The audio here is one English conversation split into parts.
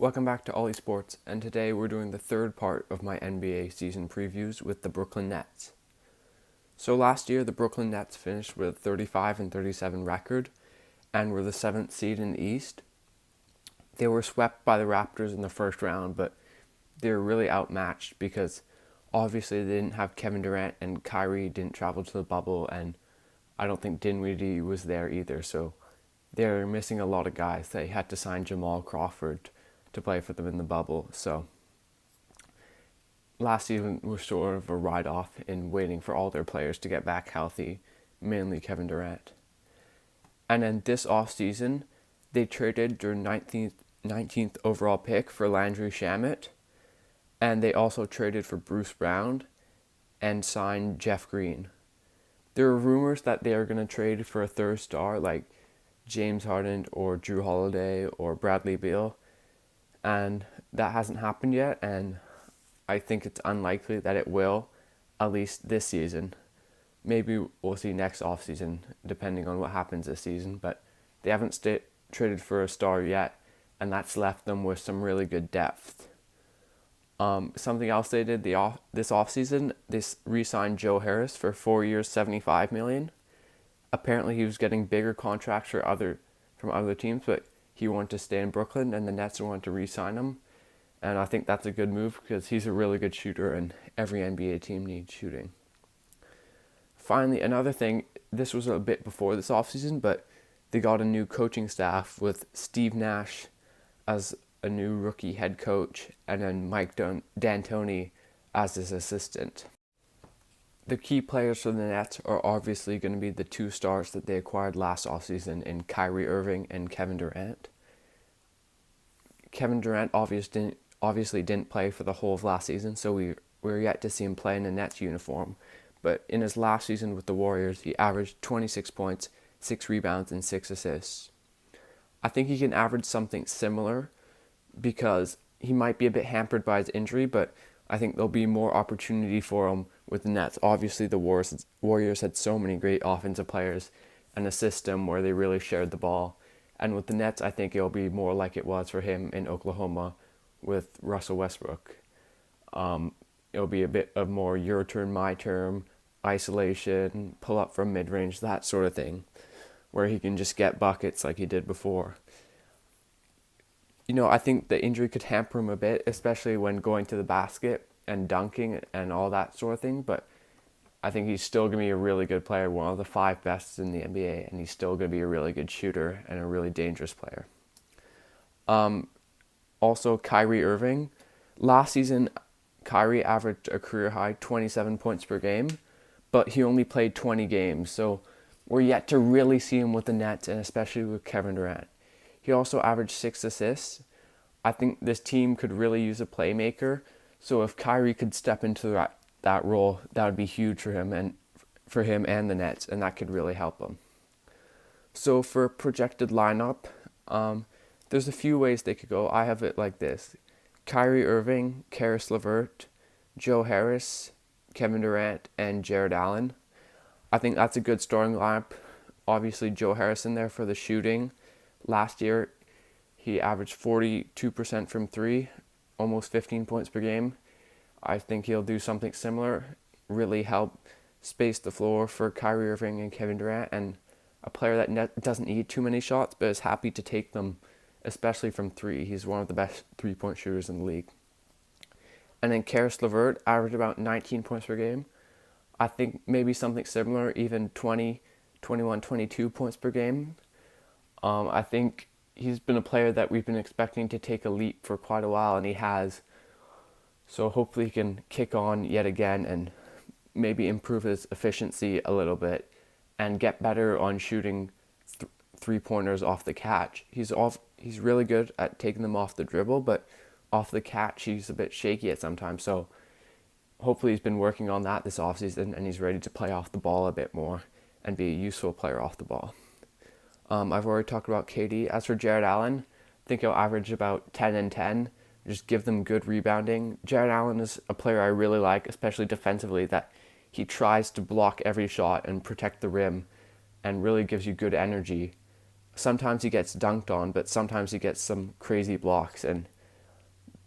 Welcome back to Ollie Sports, and today we're doing the third part of my NBA season previews with the Brooklyn Nets. So last year, the Brooklyn Nets finished with a 35-37 record and were the 7th seed in the East. They were swept by the Raptors in the first round, but they were really outmatched because obviously they didn't have Kevin Durant and Kyrie didn't travel to the bubble, and I don't think Dinwiddie was there either, so they're missing a lot of guys. They had to sign Jamal Crawford to play for them in the bubble. So last season was sort of a write-off in waiting for all their players to get back healthy, mainly Kevin Durant. And then this offseason, they traded their 19th overall pick for Landry Shamet, and they also traded for Bruce Brown and signed Jeff Green. There are rumors that they are going to trade for a third star like James Harden or Drew Holiday or Bradley Beal, and that hasn't happened yet, and I think it's unlikely that it will, at least this season. Maybe we'll see next offseason, depending on what happens this season, but they haven't traded for a star yet, and that's left them with some really good depth. Something else they did this offseason, they re-signed Joe Harris for 4 years, $75 million. Apparently he was getting bigger contracts from other teams, but he wanted to stay in Brooklyn, and the Nets wanted to re-sign him. And I think that's a good move because he's a really good shooter, and every NBA team needs shooting. Finally, another thing, this was a bit before this offseason, but they got a new coaching staff with Steve Nash as a new rookie head coach, and then Mike D'Antoni as his assistant. The key players for the Nets are obviously going to be the two stars that they acquired last offseason in Kyrie Irving and Kevin Durant. Kevin Durant obviously didn't play for the whole of last season, so we're yet to see him play in a Nets uniform. But in his last season with the Warriors, he averaged 26 points, 6 rebounds, and 6 assists. I think he can average something similar because he might be a bit hampered by his injury, but I think there'll be more opportunity for him with the Nets. Obviously, the Warriors had so many great offensive players and a system where they really shared the ball. And with the Nets, I think it'll be more like it was for him in Oklahoma with Russell Westbrook. It'll be a bit of more your turn, my turn, isolation, pull up from mid-range, that sort of thing, where he can just get buckets like he did before. I think the injury could hamper him a bit, especially when going to the basket and dunking and all that sort of thing. But I think he's still going to be a really good player, one of the 5 best in the NBA, and he's still going to be a really good shooter and a really dangerous player. Also, Kyrie Irving. Last season, Kyrie averaged a career-high 27 points per game, but he only played 20 games, so we're yet to really see him with the Nets, and especially with Kevin Durant. He also averaged 6 assists. I think this team could really use a playmaker. So if Kyrie could step into that role, that would be huge for him and the Nets, and that could really help them. So for a projected lineup, there's a few ways they could go. I have it like this: Kyrie Irving, Caris LeVert, Joe Harris, Kevin Durant, and Jared Allen. I think that's a good starting lineup. Obviously, Joe Harris in there for the shooting. Last year, he averaged 42% from 3, almost 15 points per game. I think he'll do something similar, really help space the floor for Kyrie Irving and Kevin Durant, and a player that doesn't need too many shots but is happy to take them, especially from 3. He's one of the best 3-point shooters in the league. And then Caris LeVert averaged about 19 points per game. I think maybe something similar, even 20, 21, 22 points per game. I think he's been a player that we've been expecting to take a leap for quite a while, and he has. So hopefully he can kick on yet again and maybe improve his efficiency a little bit and get better on shooting three-pointers off the catch. He's really good at taking them off the dribble, but off the catch he's a bit shaky at sometimes. So hopefully he's been working on that this offseason, and he's ready to play off the ball a bit more and be a useful player off the ball. I've already talked about KD. As for Jared Allen, I think he'll average about 10 and 10. Just give them good rebounding. Jared Allen is a player I really like, especially defensively, that he tries to block every shot and protect the rim and really gives you good energy. Sometimes he gets dunked on, but sometimes he gets some crazy blocks, and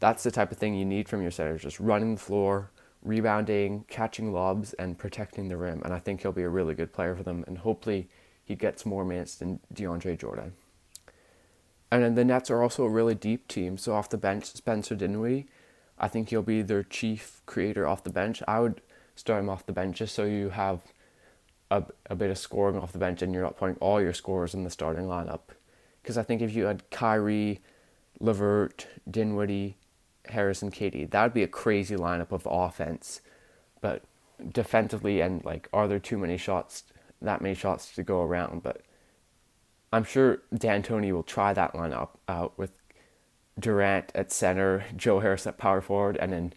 That's the type of thing you need from your centers, just running the floor, rebounding, catching lobs, and protecting the rim. And I think he'll be a really good player for them, and hopefully he gets more minutes than DeAndre Jordan. And then the Nets are also a really deep team. So off the bench, Spencer Dinwiddie, I think he'll be their chief creator off the bench. I would start him off the bench just so you have a bit of scoring off the bench and you're not putting all your scorers in the starting lineup. Because I think if you had Kyrie, LeVert, Dinwiddie, Harris, and KD, that would be a crazy lineup of offense. But defensively, and like, are there that many shots to go around? But I'm sure D'Antoni will try that lineup out with Durant at center, Joe Harris at power forward, and then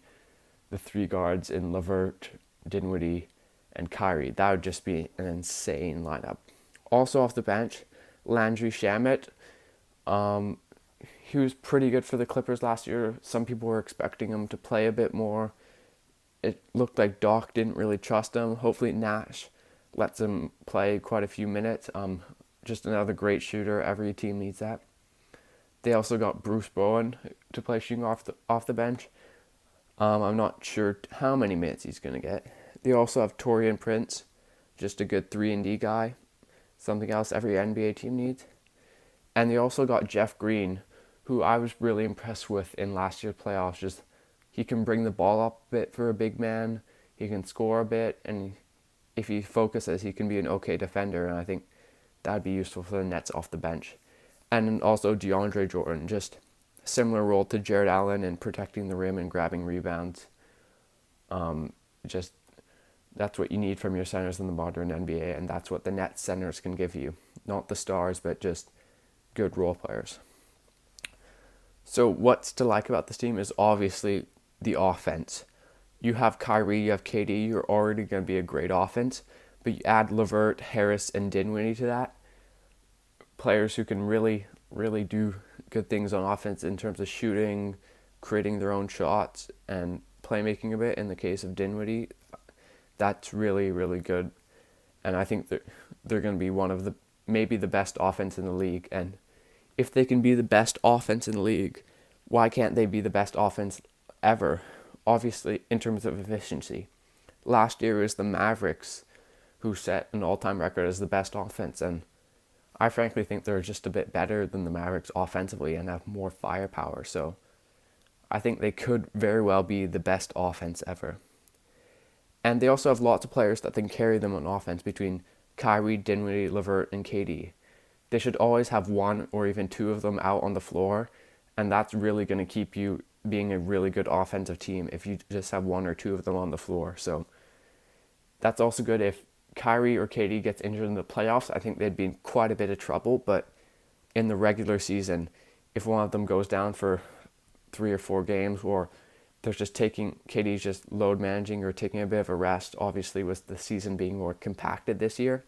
the three guards in LeVert, Dinwiddie, and Kyrie. That would just be an insane lineup. Also off the bench, Landry Shamet. He was pretty good for the Clippers last year. Some people were expecting him to play a bit more. It looked like Doc didn't really trust him. Hopefully Nash lets him play quite a few minutes. Just another great shooter. Every team needs that. They also got Bruce Bowen to play shooting off the bench. I'm not sure how many minutes he's going to get. They also have Taurean Prince, just a good 3-and-D guy. Something else every NBA team needs. And they also got Jeff Green, who I was really impressed with in last year's playoffs. Just he can bring the ball up a bit for a big man. He can score a bit, and if he focuses, he can be an okay defender. And I think that would be useful for the Nets off the bench. And also DeAndre Jordan, just similar role to Jared Allen in protecting the rim and grabbing rebounds. Just that's what you need from your centers in the modern NBA, and that's what the Nets centers can give you. Not the stars, but just good role players. So what's to like about this team is obviously the offense. You have Kyrie, you have KD, you're already going to be a great offense, but you add LeVert, Harris, and Dinwiddie to that. Players who can really, really do good things on offense in terms of shooting, creating their own shots, and playmaking a bit. In the case of Dinwiddie, that's really, really good. And I think they're going to be one of maybe the best offense in the league. And if they can be the best offense in the league, why can't they be the best offense ever? Obviously, in terms of efficiency. Last year it was the Mavericks who set an all-time record as the best offense, and I frankly think they're just a bit better than the Mavericks offensively and have more firepower. So I think they could very well be the best offense ever. And they also have lots of players that can carry them on offense between Kyrie, Dinwiddie, LeVert, and KD. They should always have one or even two of them out on the floor, and that's really going to keep you being a really good offensive team if you just have one or two of them on the floor. So that's also good if Kyrie or KD gets injured in the playoffs. I think they'd be in quite a bit of trouble, but in the regular season, if one of them goes down for 3 or 4 games, or they're just KD's just load managing or taking a bit of a rest, obviously with the season being more compacted this year,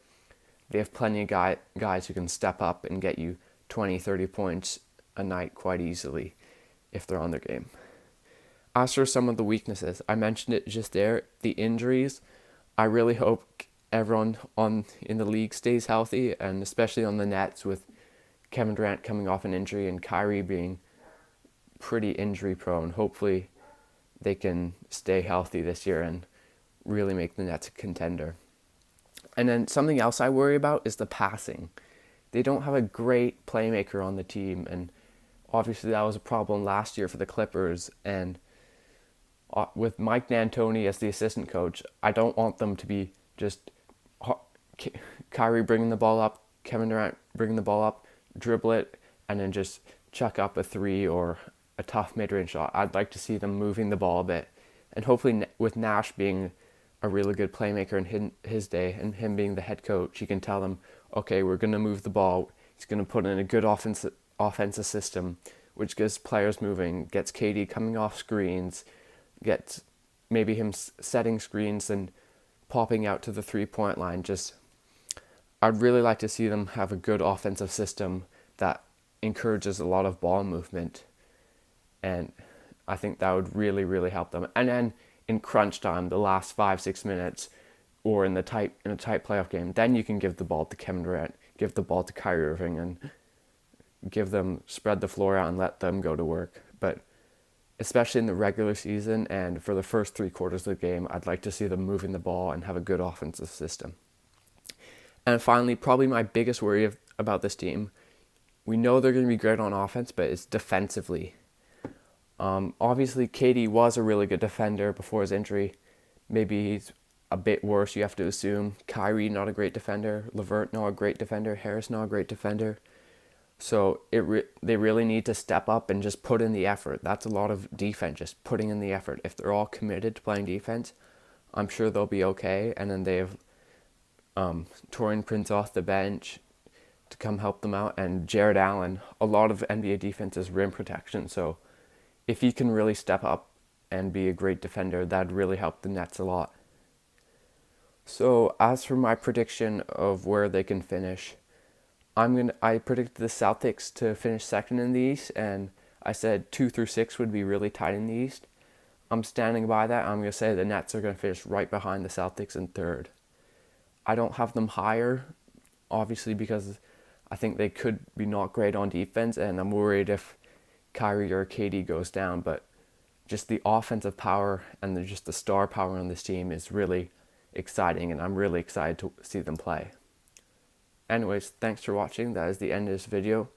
they have plenty of guys who can step up and get you 20, 30 points a night quite easily if they're on their game. As for some of the weaknesses, I mentioned it just there, the injuries. I really hope everyone in the league stays healthy, and especially on the Nets with Kevin Durant coming off an injury and Kyrie being pretty injury prone. Hopefully they can stay healthy this year and really make the Nets a contender. And then something else I worry about is the passing. They don't have a great playmaker on the team, and obviously that was a problem last year for the Clippers. And with Mike D'Antoni as the assistant coach, I don't want them to be just Kyrie bringing the ball up, Kevin Durant bringing the ball up, dribble it, and then just chuck up a 3 or a tough mid-range shot. I'd like to see them moving the ball a bit. And hopefully with Nash being a really good playmaker in his day and him being the head coach, he can tell them, okay, we're going to move the ball. He's going to put in a good offensive system, which gets players moving, gets KD coming off screens, gets maybe him setting screens and popping out to the 3-point line. I'd really like to see them have a good offensive system that encourages a lot of ball movement. And I think that would really, really help them. And then in crunch time, the last 5-6 minutes, or in a tight playoff game, then you can give the ball to Kevin Durant, give the ball to Kyrie Irving, and spread the floor out and let them go to work. But especially in the regular season and for the first 3 quarters of the game. I'd like to see them moving the ball and have a good offensive system. And finally, probably my biggest worry about this team, we know they're going to be great on offense, but it's defensively. Obviously, KD was a really good defender before his injury. Maybe he's a bit worse, you have to assume. Kyrie, not a great defender. LeVert, not a great defender. Harris, not a great defender. So they really need to step up and just put in the effort. That's a lot of defense, just putting in the effort. If they're all committed to playing defense, I'm sure they'll be okay. And then they have Torian Prince off the bench to come help them out. And Jared Allen, a lot of NBA defense is rim protection. So if he can really step up and be a great defender, that'd really help the Nets a lot. So as for my prediction of where they can finish, I predicted the Celtics to finish second in the East, and I said 2 through 6 would be really tight in the East. I'm standing by that. I'm going to say the Nets are going to finish right behind the Celtics in third. I don't have them higher, obviously, because I think they could be not great on defense, and I'm worried if Kyrie or KD goes down, but just the offensive power and just the star power on this team is really exciting, and I'm really excited to see them play. Anyways, thanks for watching. That is the end of this video.